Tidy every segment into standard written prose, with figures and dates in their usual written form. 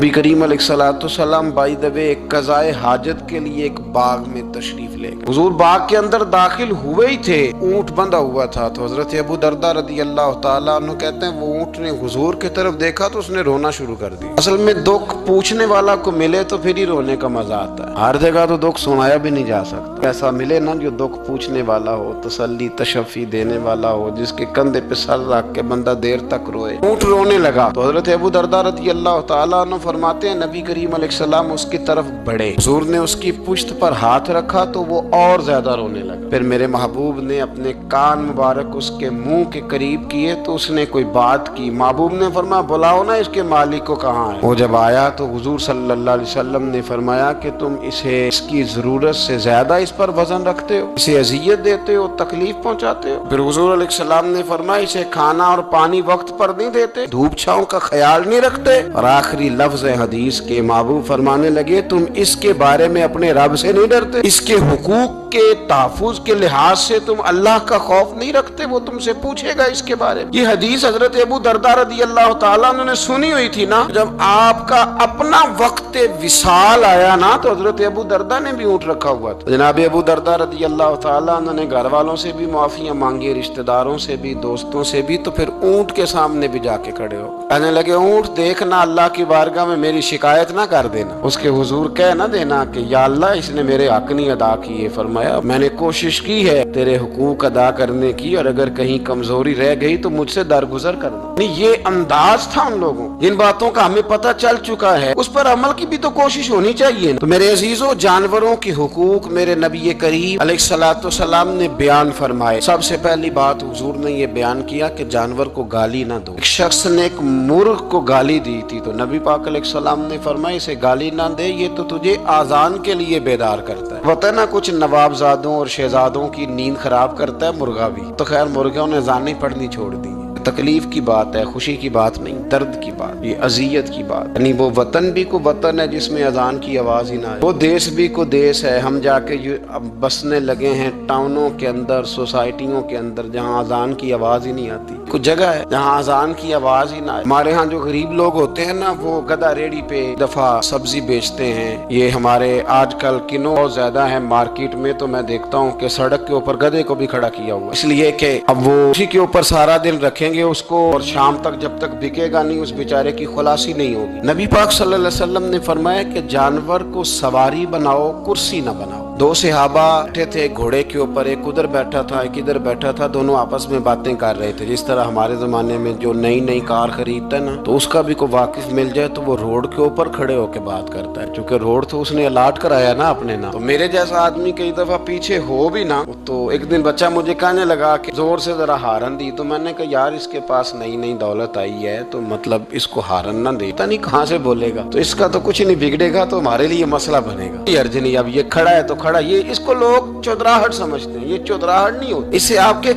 نبی کریم علیہ السلام بائی دا وے ایک قضائے حاجت کے لیے ایک باغ میں تشریف لے گئے۔ حضور باغ کے اندر داخل ہوئے ہی تھے، اونٹ بندھا ہوا تھا، تو حضرت ابو درداء رضی اللہ تعالیٰ عنہ کہتے ہیں وہ اونٹ نے حضور کی طرف دیکھا تو اس نے رونا شروع کر دیا۔ اصل میں دکھ پوچھنے والا کو ملے تو پھر ہی رونے کا مزہ آتا ہے، ہر جگہ تو دکھ سنایا بھی نہیں جا سکتا۔ ایسا ملے نا جو دکھ پوچھنے والا ہو، تسلی تشفی دینے والا ہو، جس کے کندھے پہ سر رکھ کے بندہ دیر تک روئے۔ اونٹ رونے لگا تو حضرت ابو درداء رضی اللہ تعالیٰ عنہ فرماتے ہیں نبی کریم علیہ السلام اس کی طرف بڑھے، حضور نے اس کی پشت پر ہاتھ رکھا تو وہ اور زیادہ رونے لگا۔ پھر میرے محبوب نے اپنے کان مبارک اس کے منہ کے قریب کیے تو اس نے کوئی بات کی۔ محبوب نے فرمایا بلاؤ نا اس کے مالک کو کہاں ہے۔ وہ جب آیا تو حضور صلی اللہ علیہ وسلم نے فرمایا کہ تم اسے اس کی ضرورت سے زیادہ اس پر وزن رکھتے ہو، اسے اذیت دیتے ہو، تکلیف پہنچاتے ہو۔ پھر حضور علیہ السلام نے فرمایا اسے کھانا اور پانی وقت پر نہیں دیتے، دھوپ چھاؤں کا خیال نہیں رکھتے۔ اور آخری لفظ حدیث کے محبوب فرمانے لگے تم اس کے بارے میں اپنے رب سے نہیں ڈرتے، اس کے حقوق کے تحفظ کے لحاظ سے تم اللہ کا خوف نہیں رکھتے، وہ تم سے پوچھے گا اس کے بارے میں۔ یہ حدیث حضرت ابو درداء رضی اللہ تعالیٰ عنہ نے سنی ہوئی تھی نا، جب آپ کا اپنا وقت وصال آیا نا تو حضرت ابو درداء نے بھی اونٹ رکھا ہوا تھا۔ جناب ابو درداء رضی اللہ تعالیٰ عنہ نے گھر والوں سے بھی معافیاں مانگی، رشتہ داروں سے بھی، دوستوں سے بھی، تو پھر اونٹ کے سامنے بھی جا کے کھڑے ہو کہنے لگے اونٹ دیکھنا اللہ کی بارگاہ میں میری شکایت نہ کر دینا، اس کے حضور کہہ نہ دینا کہ یا اللہ اس نے میرے حق نہیں ادا کیے۔ فرمایا میں نے کوشش کی ہے تیرے حقوق ادا کرنے کی، اور اگر کہیں کمزوری رہ گئی تو مجھ سے درگزر کرنا۔ یہ انداز تھا ان لوگوں، جن باتوں کا ہمیں پتہ چل چکا ہے اس پر عمل کی بھی تو کوشش ہونی چاہیے۔ تو میرے عزیزوں، جانوروں کے حقوق میرے نبی کریم علیہ الصلوۃ والسلام نے بیان فرمائے۔ سب سے پہلی بات حضور نے یہ بیان کیا کہ جانور کو گالی نہ دو۔ ایک شخص نے ایک مرغ کو گالی دی تھی تو نبی پاک علیہ السلام نے فرمایا اسے گالی نہ دے، یہ تو تجھے آذان کے لیے بیدار کرتا ہے۔ پتہ نہ کچھ نوابزادوں اور شہزادوں کی نیند خراب کرتا ہے مرغا بھی، تو خیر مرغوں نے اذانیں پڑھنی چھوڑ دی۔ تکلیف کی بات ہے، خوشی کی بات نہیں، درد کی بات، یہ اذیت کی بات۔ یعنی وہ وطن بھی کو وطن ہے جس میں اذان کی آواز ہی نہ آئے، وہ دیس بھی کو دیس ہے۔ ہم جا کے اب بسنے لگے ہیں ٹاؤنوں کے اندر، سوسائٹیوں کے اندر، جہاں اذان کی آواز ہی نہیں آتی۔ کچھ جگہ ہے جہاں اذان کی آواز ہی نہ آئے۔ ہمارے ہاں جو غریب لوگ ہوتے ہیں نا، وہ گدا ریڑھی پہ دفعہ سبزی بیچتے ہیں۔ یہ ہمارے آج کل کنو بہت زیادہ ہے مارکیٹ میں، تو میں دیکھتا ہوں کہ سڑک کے اوپر گدے کو بھی کھڑا کیا ہوا، اس لیے کہ اب وہ اسی کے اوپر سارا دن رکھیں گے اس کو، اور شام تک جب تک بکے گا نہیں اس بیچارے کی خلاصی نہیں ہوگی۔ نبی پاک صلی اللہ علیہ وسلم نے فرمایا کہ جانور کو سواری بناؤ، کرسی نہ بناؤ۔ دو صحابہ بیٹھے تھے گھوڑے کے اوپر، ایک ادھر بیٹھا تھا ایک ادھر بیٹھا تھا، دونوں آپس میں باتیں کر رہے تھے۔ جس طرح ہمارے زمانے میں جو نئی کار خریدتا ہے نا، تو اس کا بھی کوئی واقف مل جائے تو وہ روڈ کے اوپر کھڑے ہو کے بات کرتا ہے، کیونکہ روڈ تو اس نے الاٹ کرایا نا اپنے نام۔ تو میرے جیسا آدمی کئی دفعہ پیچھے ہو بھی نا، تو ایک دن بچہ مجھے کہنے لگا کہ زور سے ذرا ہارن دی، تو میں نے کہا یار اس کے پاس نئی دولت آئی ہے تو مطلب اس کو ہارن نہ دے، پتہ نہیں کہاں سے بولے گا، تو اس کا تو کچھ نہیں بگڑے گا، تو ہمارے لیے مسئلہ بنے گا۔ یہ ارج نہیں، اب یہ کھڑا ہے تو کھڑا، یہ اس کو لوگ چودراہٹ سمجھتے ہیں، یہ چودراہٹ نہیں ہوتی، اس سے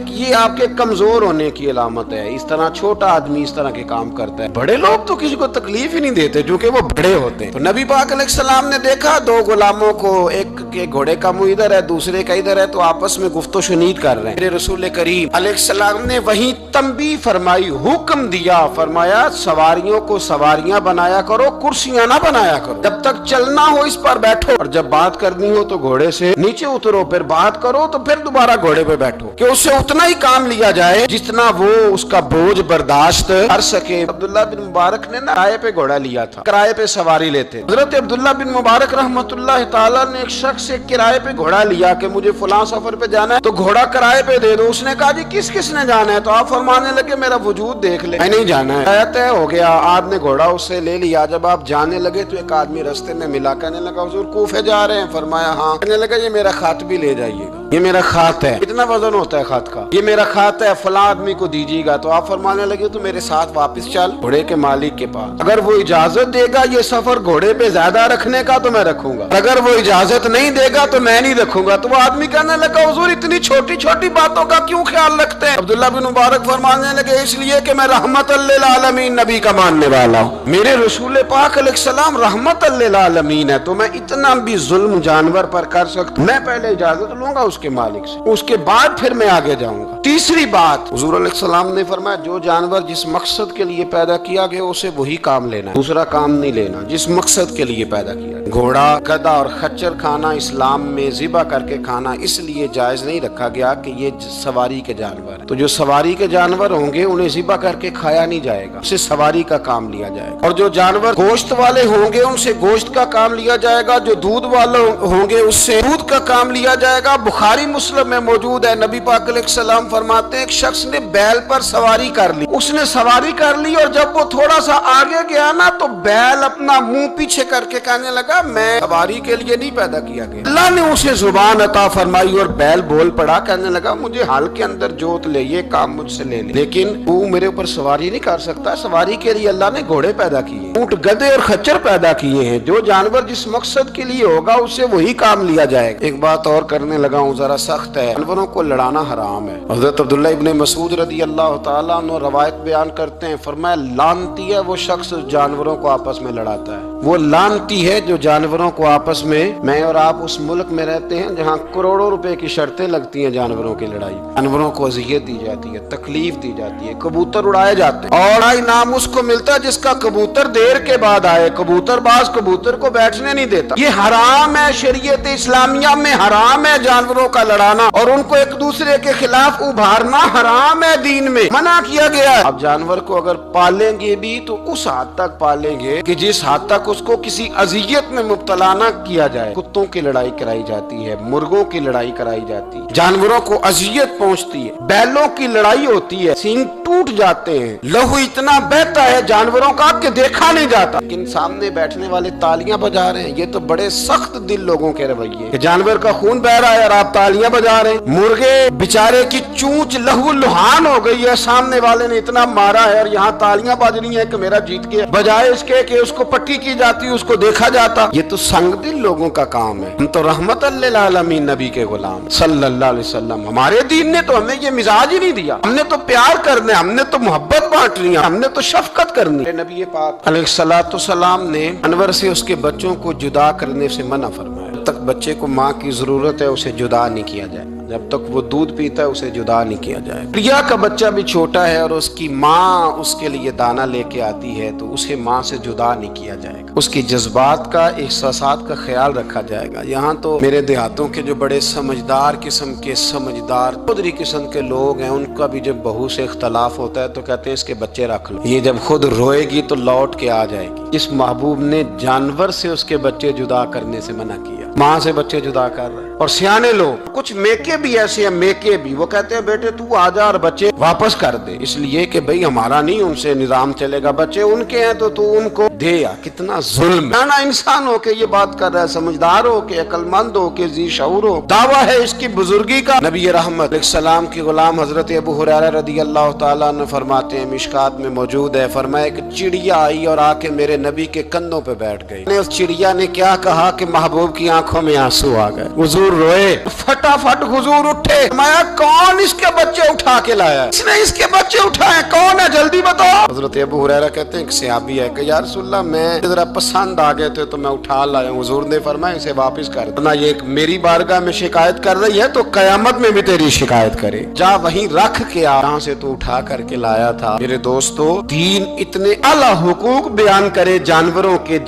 یہ آپ کے کمزور ہونے کی علامت ہے۔ اس طرح چھوٹا آدمی اس طرح کے کام کرتا ہے، بڑے لوگ تو کسی کو تکلیف ہی نہیں دیتے کیونکہ وہ بڑے ہوتے ہیں۔ تو نبی پاک علیہ السلام نے دیکھا دو غلاموں کو، ایک کے گھوڑے کا منہ ادھر ہے دوسرے کا ادھر ہے، تو آپس میں گفت و شنید کر رہے ہیں۔ میرے رسول کریم علیہ السلام نے وہیں تنبیہ فرمائی، حکم دیا، فرمایا سواریوں کو سواریاں بنایا کرو، کرسیاں نہ بنایا کرو، جب تک چلنا ہو اس پر بیٹھو، اور جب بات کرنی ہو تو گھوڑے سے نیچے اترو، پھر بات کرو تو پھر دوبارہ گھوڑے پہ بیٹھو، کہ اس سے اتنا ہی کام لیا جائے جتنا وہ اس کا بوجھ برداشت کر سکے۔ عبداللہ بن مبارک نے نا کرائے پہ گھوڑا لیا تھا، کرائے پہ سواری لیتے۔ حضرت عبداللہ بن مبارک رحمۃ اللہ تعالیٰ نے ایک شخص سے کرائے پہ گھوڑا لیا کہ مجھے فلاں سفر پہ جانا ہے تو گھوڑا کرائے پہ دے دو۔ اس نے کہا جی کس نے جانا ہے؟ تو آپ فرمانے لگے میرا وجود دیکھ لے، میں نہیں جانا ہے۔ طے ہو گیا، آپ نے گھوڑا اس سے لے لیا۔ جب آپ جانے لگے تو ایک آدمی رستے میں ملا، کہنے لگا حضور کوفے جا رہے ہیں؟ فرمایا ہاں۔ کہنے لگا یہ میرا خط بھی لے جائیے گا، یہ میرا خط ہے، کتنا وزن ہوتا ہے خط کا، یہ میرا خط ہے، فلاں آدمی کو دیجیے گا۔ تو آپ فرمانے لگے تو میرے ساتھ واپس چل گھوڑے کے مالک کے پاس، اگر وہ اجازت دے گا یہ سفر گھوڑے پہ زیادہ رکھنے کا تو میں رکھوں گا، اگر وہ اجازت نہیں دے گا تو میں نہیں رکھوں گا۔ تو وہ آدمی کہنے لگا حضور اتنی چھوٹی باتوں کا کیوں خیال رکھتے ہیں؟ عبداللہ بن مبارک فرمانے لگے اس لیے کہ میں رحمت للعالمین نبی کا ماننے والا ہوں، میرے رسول پاک علیہ السلام رحمت للعالمین ہے، تو میں اتنا بھی ظلم جانور پر کر سکتا ہوں، میں پہلے اجازت لوں گا اس उसके मालिक से, उसके बाद फिर मैं आगे जाऊंगा। तीसरी बात, हुजूर अलैहिस्सलाम ने फरमाया जो जानवर जिस मकसद के लिए पैदा किया गया उसे वही काम लेना, दूसरा काम नहीं लेना जिस मकसद के लिए पैदा किया। घोड़ा, गधा और खच्चर खाना इस्लाम में ज़िबा करके खाना इसलिए जायज नहीं रखा गया कि ये सवारी के जानवर हैं। तो जो सवारी के जानवर होंगे उन्हें ज़िबा करके खाया नहीं जाएगा, उससे सवारी का काम लिया जाएगा। और जो जानवर गोश्त वाले होंगे उनसे गोश्त का काम लिया जाएगा, जो दूध वाले होंगे उससे दूध का काम लिया जाएगा। बुखारी मुस्लिम में मौजूद है, नबी पाक अलैहिस्सलाम फरमाते हैं एक शख्स ने बैल पर सवारी कर ली, उसने सवारी कर ली और जब वो थोड़ा सा आगे गया ना तो बैल अपना मुंह पीछे करके कहने लगा मैं सवारी के लिए नहीं पैदा किया गया। अल्लाह ने उसे जुबान अता फरमाई और बैल बोल पड़ा, कहने लगा मुझे हाल के अंदर जोत ले, ये काम मुझसे ले ले, लेकिन तू मेरे ऊपर सवारी नहीं कर सकता। सवारी के लिए अल्लाह ने घोड़े पैदा किए, ऊंट, गधे और खच्चर पैदा किए हैं। जो जानवर जिस मकसद के लिए होगा उससे वही काम लिया जाएगा। एक बात और करने लगा हूँ, जरा सख्त है, जानवरों को लड़ाना हराम है। हज़रत अब्दुल्लाह इब्न मसूद रदी अल्लाह ताला अन्हु रवायत बयान करते हैं, फरमाया लानती है वो शख्स जानवरों को आपस में लड़ाता है, वो लानती है जो जानवरों को आपस में। मैं और आप उस मुल्क में रहते हैं जहाँ करोड़ों रुपए की शर्तें लगती हैं जानवरों की लड़ाई, जानवरों को अज़ियत दी जाती है, तकलीफ दी जाती है, कबूतर उड़ाए जाते हैं और आई नाम उसको मिलता है जिसका कबूतर देर के बाद आए। कबूतरबाज कबूतर को बैठने नहीं देता। ये हराम है, शरीयत इस्लामिया में हराम है जानवरों का लड़ाना और उनको एक दूसरे के खिलाफ उभारना हराम है, दीन में मना किया गया है। अब जानवर को अगर पालेंगे भी तो उस हद तक पालेंगे कि जिस हद तक उसको किसी अजियत में मुब्तला न किया जाए। कुत्तों की लड़ाई कराई जाती है, मुर्गों की लड़ाई कराई जाती है, जानवरों को अजियत पहुंचती है, बैलों की लड़ाई होती है, सींग टूट जाते हैं, लहू इतना बहता है जानवरों का कि देखा नहीं जाता, लेकिन सामने बैठने वाले तालियां बजा रहे हैं। ये तो बड़े सख्त दिल लोगों के रवैये कि जानवर का खून बह रहा है और आप तालियां बजा रहे हैं। मुर्गे बेचारे की चूंच लहू लुहान हो गई है, सामने वाले ने इतना मारा है और यहाँ तालियां बज रही है कि मेरा जीत गया, बजाय इसके कि उसको पट्टी की जाती, उसको देखा जाता। ये तो संग दिल लोगों का काम है। हम तो रहमतल लिल आलमीन नबी के गुलाम सल्लल्लाहु अलैहि वसल्लम, हमारे दीन ने तो हमें ये मिजाज ही नहीं दिया। हमने तो प्यार करने, हमने तो मोहब्बत बांटनी, हमने तो शफकत करनी। नबी पाक अलैहिस्सलातु वस्सलाम ने जानवर से उसके बच्चों को जुदा करने से मना फरमाया। जब तक बच्चे को माँ की जरूरत है उसे जुदा नहीं किया जाए, जब तक वो दूध पीता है उसे जुदा नहीं किया जाए। प्रिया का बच्चा भी छोटा है और उसकी माँ उसके लिए दाना लेके आती है तो उसे माँ से जुदा नहीं किया जाएगा, उसकी जज्बात का, एहसासात का ख्याल रखा जाएगा। यहाँ तो मेरे देहातों के जो बड़े समझदार किस्म के, समझदार चौधरी किस्म के लोग हैं, उनका भी जब बहू से इख्तलाफ होता है तो कहते हैं इसके बच्चे रख लो, ये जब खुद रोएगी तो लौट के आ जाएगी। इस महबूब ने जानवर से उसके बच्चे जुदा करने से मना किया, माँ से बच्चे जुदा कर रहे हैं। और सियाने लोग, कुछ मेके भी ऐसे हैं, मेके भी, वो कहते हैं बेटे तू आजा और बच्चे वापस कर दे, इसलिए कि भाई हमारा नहीं उनसे निजाम चलेगा, बच्चे उनके हैं तो तू उनको दे। या कितना जुल्म है ना, इंसान हो के ये बात कर रहा है, समझदार हो के, अक्लमंद हो के, जी शऊर हो, दावा है इसकी बुजुर्गी का। नबी रहमत अलैहिस्सलाम के गुलाम हजरत अबू हुरैरा रदी अल्लाह ताला अन्हु फरमाते हैं, मिशकात में मौजूद है, फरमाया एक चिड़िया आई और आके मेरे नबी के कंधों पे बैठ गई। उस चिड़िया ने क्या कहा कि महबूब की आंखों में आंसू आ गए, हुजूर रोए, फटाफट हुजूर उठे, मैं कौन इसके बच्चे उठा के लाया, इसने इसके बच्चे उठाए, कौन है जल्दी बताओ। हजरत अबू हुरैरा कहते हैं एक सहाबी है कि या रसूलल्लाह मैं जरा पसंद आ गए थे तो मैं उठा लाया। हुजूर ने फरमाया इसे वापस कर दो, ना ये मेरी बारगाह में शिकायत कर रही है तो कयामत में भी तेरी शिकायत करे, जा वहीं रख के आ जहाँ से तू उठा करके लाया था। मेरे दोस्तों, दीन इतने आला हुकूक बयान करे जानवरों के,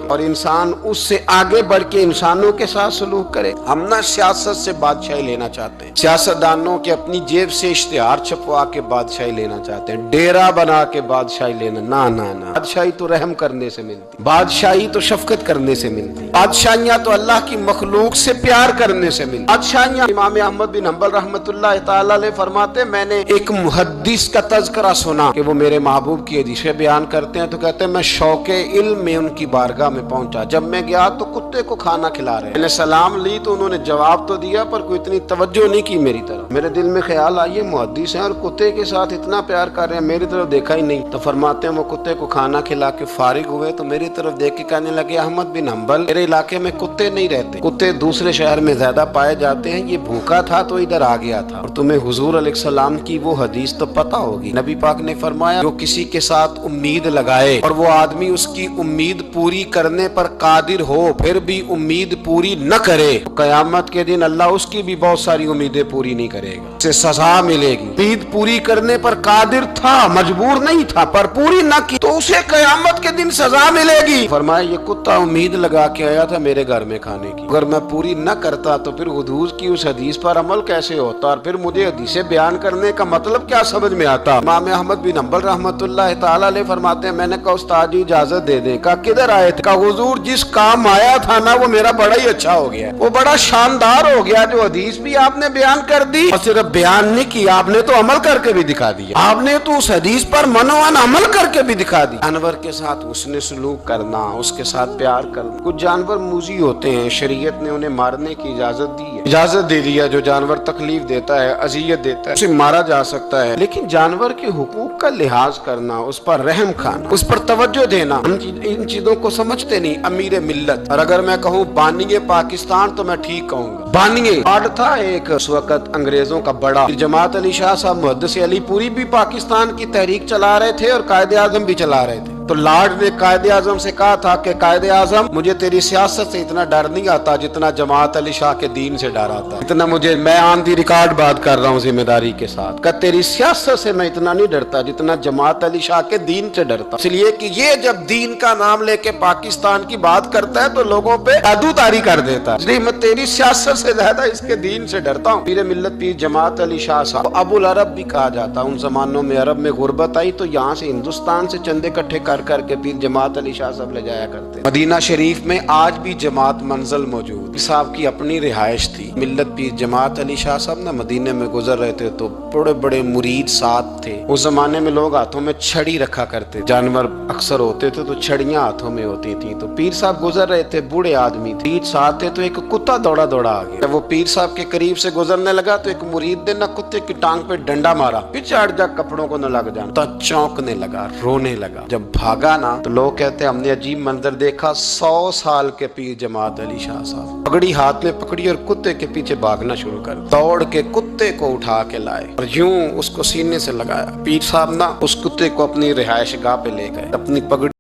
और इंसान उससे आगे बढ़ के इंसानों के साथ सलूक करे। हम ना सियासत से बादशाही लेना चाहते हैं, सियासतदानों के अपनी जेब से इश्तिहार छपवा के बादशाही लेना चाहते हैं, डेरा बना के बादशाही लेना, ना ना ना। बादशाही तो रहम करने से मिलती, बादशाही तो शफकत करने से मिलती, बादशाहियां तो अल्लाह की मखलूक से प्यार करने से मिलती। बादशाहियां, इमाम अहमद बिन हंबल रहमतुल्लाह तआला अलैह फरमाते, मैंने एक मुहद्दिस का तज़किरा सुना कि वो मेरे महबूब की हदीसें बयान करते हैं तो कहते हैं मैं शौके इल्म में उनकी बारगाह में पहुंचा, जब मैं गया तो कुत्ते को खाना खिला रहे, मैंने सलाम ली तो उन्होंने जवाब तो दिया पर कोई इतनी तवज्जो तवज्जो नहीं की मेरी तरफ। मेरे दिल में ख्याल आई, मुहद्दिस हैं और कुत्ते के साथ इतना प्यार कर रहे हैं, मेरी तरफ देखा ही नहीं। तो फरमाते हैं वो कुत्ते को खाना खिला के फारिग हुए तो मेरी तरफ देख के कहने लगे, अहमद बिन हम्बल, मेरे इलाके में कुत्ते नहीं रहते, कुत्ते दूसरे शहर में ज्यादा पाए जाते हैं, ये भूखा था तो इधर आ गया था। और तुम्हें हुजूर अलैहिस्सलाम की वो हदीस तो पता होगी, नबी पाक ने फरमाया, जो किसी के साथ उम्मीद लगाए और वो आदमी उसकी उम्मीद पूरी करने पर कादिर हो फिर भी उम्मीद पूरी न करे तो कयामत के दिन अल्लाह उसकी भी बहुत सारी उम्मीदें पूरी नहीं करेगा, उसे सजा मिलेगी। उम्मीद पूरी करने पर कादिर था, मजबूर नहीं था, पर पूरी न की तो उसे कयामत के दिन सजा मिलेगी। फरमाया ये कुत्ता उम्मीद लगा के आया था मेरे घर में खाने की, अगर मैं पूरी न करता तो फिर हुजूर की उस हदीस पर अमल कैसे होता और फिर मुझे हदीसें बयान करने का मतलब क्या समझ में आता। इमाम अहमद बिन हम्बल रहमतुल्लाह तआला अलैह फरमाते हैं, मैंने कहा उस्ताद जी इजाजत दे दें। कहा किधर आए थे? कहा हुजूर जिस काम आया था ना वो मेरा बड़ा ही अच्छा हो गया, वो बड़ा शानदार हो गया, जो हदीस भी आपने बयान कर दी और सिर्फ बयान नहीं किया, आपने तो अमल करके भी दिखा दिया, आपने तो उस हदीस पर मनोवन अमल करके भी दिखा दिया। जानवर के साथ उसने सलूक करना, उसके साथ प्यार करना। कुछ जानवर मूजी होते हैं, शरीयत ने उन्हें मारने की इजाजत दी है, इजाजत दे दिया, जो जानवर तकलीफ देता है, अजियत देता है, उसे मारा जा सकता है। लेकिन जानवर के हुकूक का लिहाज करना, उस पर रहम खाना, उस पर तवज्जो देना, हम इन चीजों को समझते नहीं। अमीर मिल्लत, और अगर मैं कहूँ बानिए पाकिस्तान तो मैं ठीक कहूँगा। बानिए आर्ट था एक उस वक्त अंग्रेजों का बड़ा, जमात अली शाह साहब मुहद्दिस अली पूरी भी पाकिस्तान की तहरीक चला रहे थे और कायदे आजम भी चला रहे थे। तो लॉर्ड ने कायदे आजम से कहा था कि कायदे आजम मुझे तेरी सियासत से इतना डर नहीं आता जितना जमात अली शाह के दीन से डर आता, इतना मुझे, मैं ऑन दी रिकॉर्ड बात कर रहा हूँ जिम्मेदारी के साथ, कि तेरी सियासत से मैं इतना नहीं डरता जितना जमात अली शाह के दीन से डरता। इसलिए कि ये जब दीन का नाम लेके पाकिस्तान की बात करता है तो लोगों पे जादूतारी कर देता है, इसलिए मैं तेरी सियासत से ज्यादा इसके दीन से डरता हूँ। पीर मिल्लत पीर जमात अली शाह साहब अबुल अरब भी कहा जाता। उन जमानों में अरब में गुर्बत आई तो यहाँ से हिंदुस्तान से चंदे इकट्ठे करके पीर जमात अली शाह साहब ले जाया करते। मदीना शरीफ में आज भी जमात मंजिल मौजूद, साहब की अपनी रिहाइश थी। मिल्लत पीर जमात अली शाह साहब ना मदीने में गुजर रहे थे तो बड़े बड़े मुरीद साथ थे। उस जमाने में लोग हाथों में छड़ी रखा करते, जानवर अक्सर होते थे तो छड़ियां हाथों में होती थी। तो पीर साहब गुजर रहे थे, बूढ़े आदमी थे, साथ थे, तो एक कुत्ता दौड़ा दौड़ा आ गया। जब वो पीर साहब के करीब से गुजरने लगा तो एक मुरीद ने ना कुत्ते की टांग पे डंडा मारा, पीछे हट जा, कपड़ों को न लग जाना। तो चौंकने लगा, रोने लगा। जब भागा ना तो लोग कहते हैं हमने अजीब मंजर देखा। 100 साल के पीर जमात अली शाह साहब पगड़ी हाथ में पकड़ी और कुत्ते के पीछे भागना शुरू कर, दौड़ के कुत्ते को उठा के लाए और यूं उसको सीने से लगाया। पीर साहब ना उस कुत्ते को अपनी रिहाइश गाह पे ले गए, अपनी पगड़ी